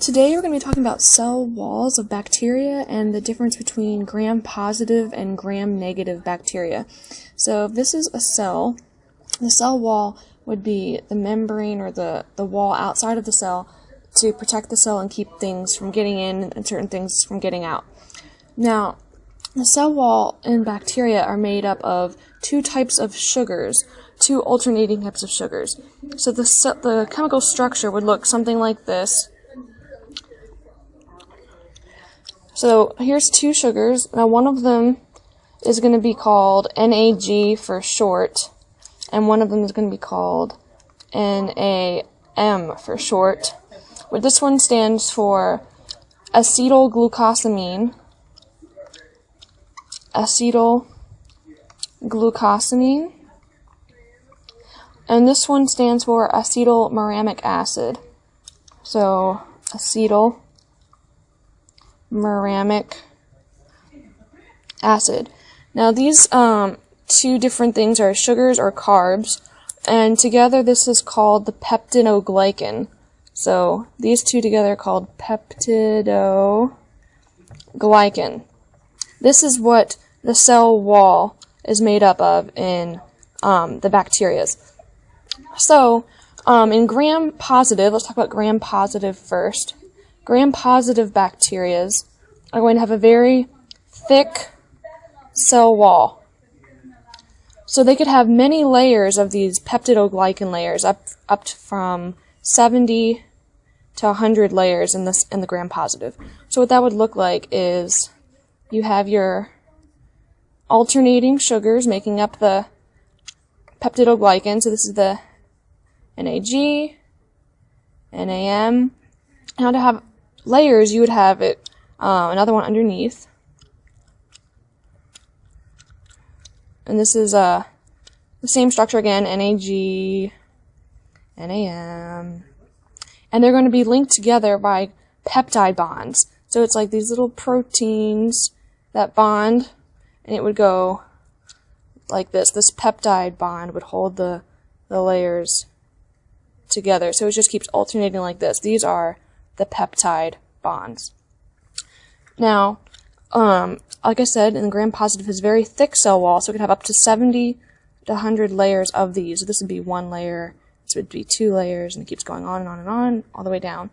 Today we're going to be talking about cell walls of bacteria and the difference between gram-positive and gram-negative bacteria. So if this is a cell, the cell wall would be the membrane or the wall outside of the cell to protect the cell and keep things from getting in and certain things from getting out. Now, the cell wall in bacteria are made up of two types of sugars, two alternating types of sugars. So the chemical structure would look something like this. So here's two sugars. Now one of them is going to be called NAG for short, and one of them is going to be called NAM for short. But this one stands for acetylglucosamine, and this one stands for acetylmuramic acid. So acetylmuramic acid. Now these two different things are sugars or carbs, and together this is called the peptidoglycan. So these two together are called peptidoglycan. This is what the cell wall is made up of in the bacteria. So in gram-positive, let's talk about gram-positive first. Gram-positive bacteria are going to have a very thick cell wall. So they could have many layers of these peptidoglycan layers, up from 70 to 100 layers in the gram-positive. So what that would look like is you have your alternating sugars making up the peptidoglycan. So this is the NAG, NAM. Now to have layers, you would have it another one underneath, and this is the same structure again, NAG, NAM, and they're going to be linked together by peptide bonds. So it's like these little proteins that bond, and it would go like this. This peptide bond would hold the layers together, so it just keeps alternating like this. These are the peptide bonds. Now, like I said, in the gram-positive is very thick cell wall, so it could have up to 70 to 100 layers of these. So this would be one layer, this would be two layers, and it keeps going on and on and on, all the way down.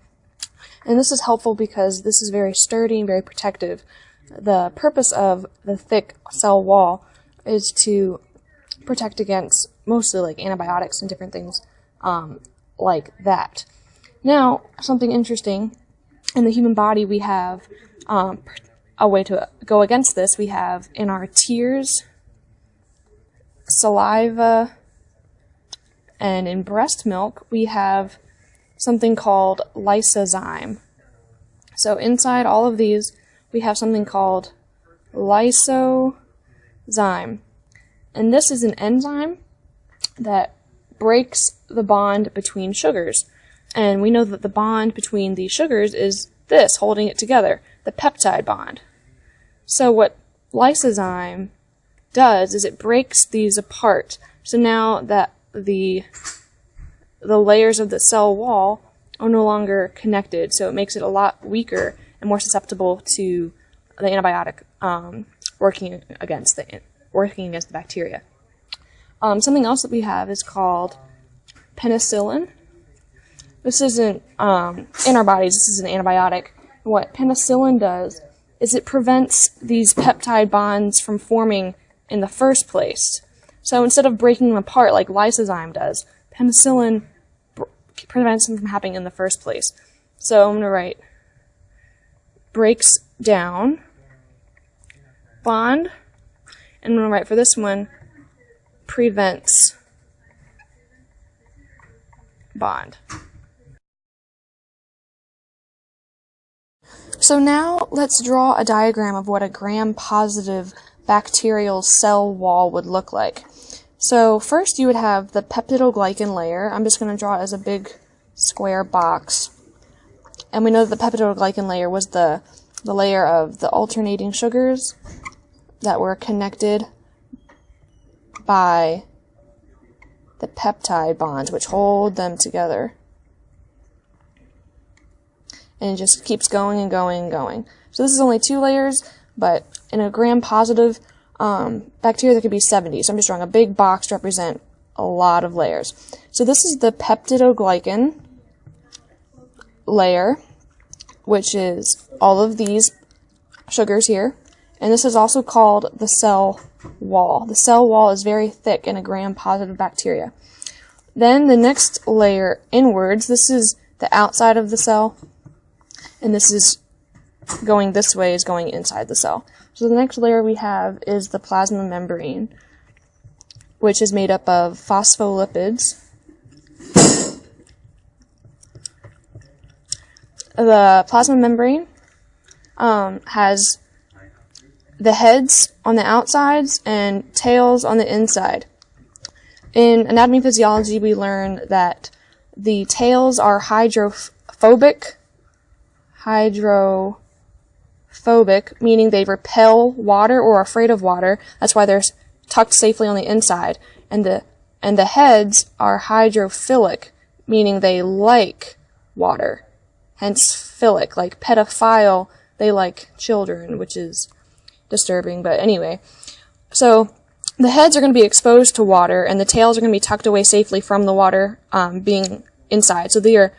And this is helpful because this is very sturdy and very protective. The purpose of the thick cell wall is to protect against mostly like antibiotics and different things like that. Now, something interesting, in the human body we have a way to go against this. We have in our tears, saliva, and in breast milk we have something called lysozyme. So inside all of these we have something called lysozyme, and this is an enzyme that breaks the bond between sugars. And we know that the bond between these sugars is this, holding it together, the peptide bond. So what lysozyme does is it breaks these apart. So now that the layers of the cell wall are no longer connected, so it makes it a lot weaker and more susceptible to the antibiotic working against the bacteria. Something else that we have is called penicillin. This isn't in our bodies, this is an antibiotic. What penicillin does is it prevents these peptide bonds from forming in the first place. So instead of breaking them apart like lysozyme does, penicillin prevents them from happening in the first place. So I'm going to write breaks down bond, and I'm going to write for this one prevents bond. So now let's draw a diagram of what a gram-positive bacterial cell wall would look like. So first you would have the peptidoglycan layer. I'm just going to draw it as a big square box. And we know that the peptidoglycan layer was the layer of the alternating sugars that were connected by the peptide bonds, which hold them together. and it just keeps going and going and going. So this is only 2 layers, but in a gram-positive bacteria there could be 70. So I'm just drawing a big box to represent a lot of layers. So this is the peptidoglycan layer, which is all of these sugars here, and this is also called the cell wall. The cell wall is very thick in a gram-positive bacteria. Then the next layer inwards, this is the outside of the cell, and this is going this way, is going inside the cell. So the next layer we have is the plasma membrane, which is made up of phospholipids. The plasma membrane has the heads on the outsides and tails on the inside. In anatomy and physiology, we learn that the tails are hydrophobic, meaning they repel water or are afraid of water. That's why they're tucked safely on the inside. And the heads are hydrophilic, meaning they like water. Hence philic, like pedophile, they like children, which is disturbing, but anyway. So the heads are going to be exposed to water, and the tails are going to be tucked away safely from the water being inside. So they are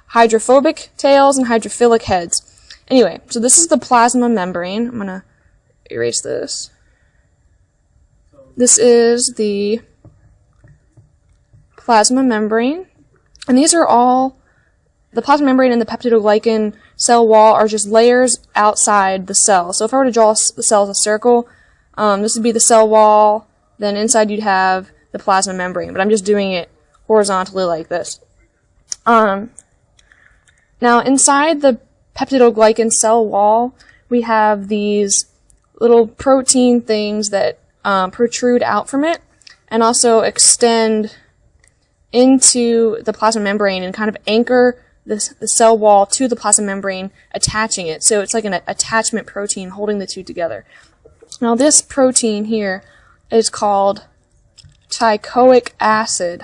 hydrophobic tails and hydrophilic heads. Anyway, so this is the plasma membrane. I'm going to erase this. This is the plasma membrane, and these are all, the plasma membrane and the peptidoglycan cell wall are just layers outside the cell. So if I were to draw the cell as a circle, this would be the cell wall, then inside you'd have the plasma membrane, but I'm just doing it horizontally like this. Now inside the peptidoglycan cell wall, we have these little protein things that protrude out from it and also extend into the plasma membrane and kind of anchor the cell wall to the plasma membrane, attaching it. So it's like an attachment protein holding the two together. Now this protein here is called teichoic acid,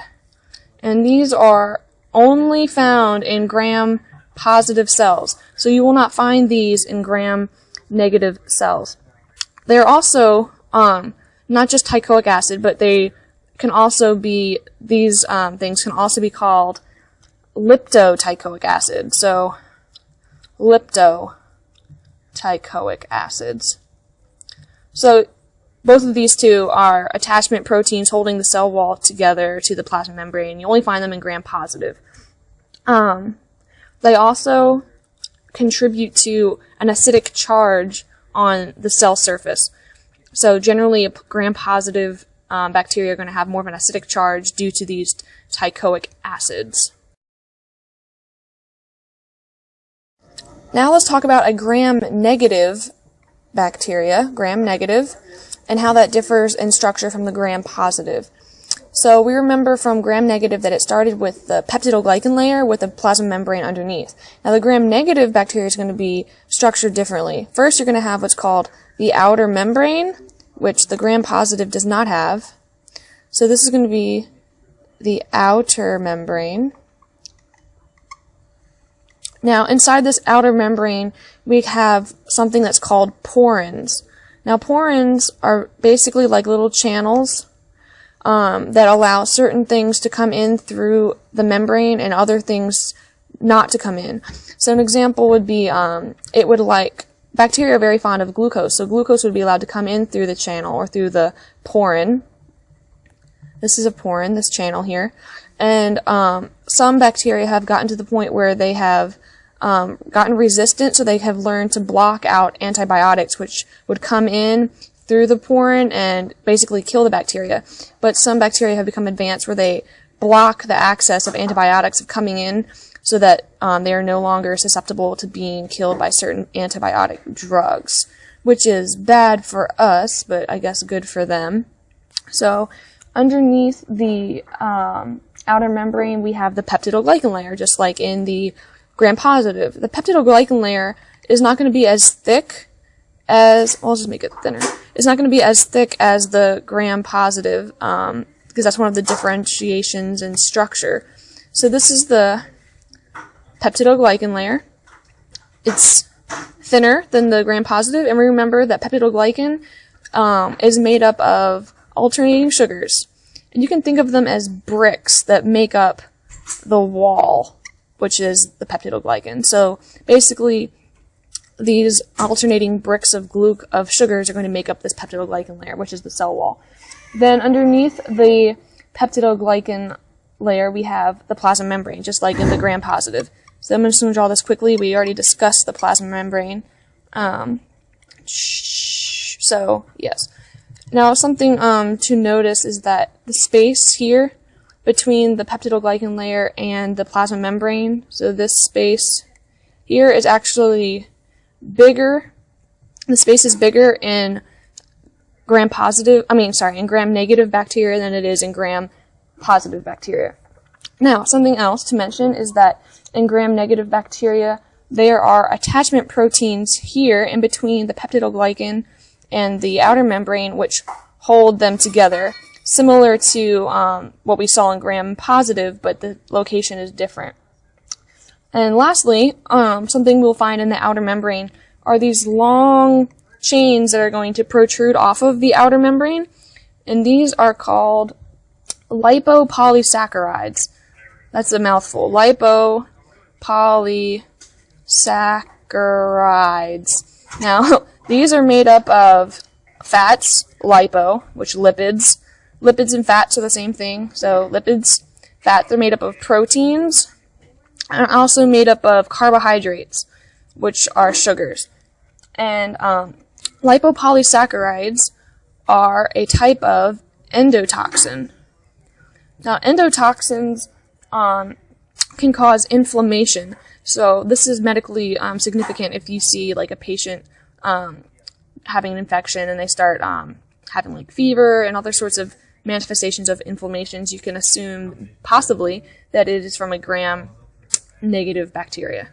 and these are only found in gram-positive cells. So you will not find these in gram-negative cells. They're also not just teichoic acid, but they can also be, these things can also be called liptoteichoic acid. So liptoteichoic acids. So both of these two are attachment proteins holding the cell wall together to the plasma membrane. You only find them in gram-positive. They also contribute to an acidic charge on the cell surface. So generally a gram-positive bacteria are going to have more of an acidic charge due to these teichoic acids. Now let's talk about a gram-negative bacteria, gram-negative, and how that differs in structure from the gram-positive. So we remember from gram-negative that it started with the peptidoglycan layer with the plasma membrane underneath. Now the gram-negative bacteria is going to be structured differently. First you're going to have what's called the outer membrane, which the gram-positive does not have. So this is going to be the outer membrane. Now, inside this outer membrane, we have something that's called porins. Now, porins are basically like little channels that allow certain things to come in through the membrane and other things not to come in. So an example would be, bacteria are very fond of glucose, so glucose would be allowed to come in through the channel or through the porin. This is a porin, this channel here. And some bacteria have gotten to the point where they have gotten resistant, so they have learned to block out antibiotics, which would come in through the porin and basically kill the bacteria. But some bacteria have become advanced where they block the access of antibiotics coming in so that they are no longer susceptible to being killed by certain antibiotic drugs, which is bad for us, but I guess good for them. So underneath the outer membrane, we have the peptidoglycan layer, just like in the gram-positive. The peptidoglycan layer is not going to be as thick as, well, I'll just make it thinner. It's not going to be as thick as the gram-positive, because that's one of the differentiations in structure. So this is the peptidoglycan layer. it's thinner than the gram-positive, and remember that peptidoglycan is made up of alternating sugars. And you can think of them as bricks that make up the wall, which is the peptidoglycan. So basically, these alternating bricks of sugars are going to make up this peptidoglycan layer, which is the cell wall. Then underneath the peptidoglycan layer, we have the plasma membrane, just like in the gram-positive. So I'm just going to draw this quickly. We already discussed the plasma membrane. So, yes. Now, something to notice is that the space here between the peptidoglycan layer and the plasma membrane, so this space here is actually bigger. The space is bigger in in gram-negative bacteria than it is in gram-positive bacteria. Now, something else to mention is that in gram-negative bacteria, there are attachment proteins here in between the peptidoglycan and the outer membrane, which hold them together, similar to what we saw in gram-positive, but the location is different. And lastly, something we'll find in the outer membrane are these long chains that are going to protrude off of the outer membrane, and these are called lipopolysaccharides. That's a mouthful. Lipopolysaccharides. Now, these are made up of fats, lipo, which lipids. Lipids and fats are the same thing. So lipids, fats, they're made up of proteins, and also made up of carbohydrates, which are sugars. And lipopolysaccharides are a type of endotoxin. Now, endotoxins can cause inflammation. So this is medically significant if you see like a patient having an infection and they start having like fever and other sorts of manifestations of inflammations. You can assume possibly that it is from a gram-negative bacteria.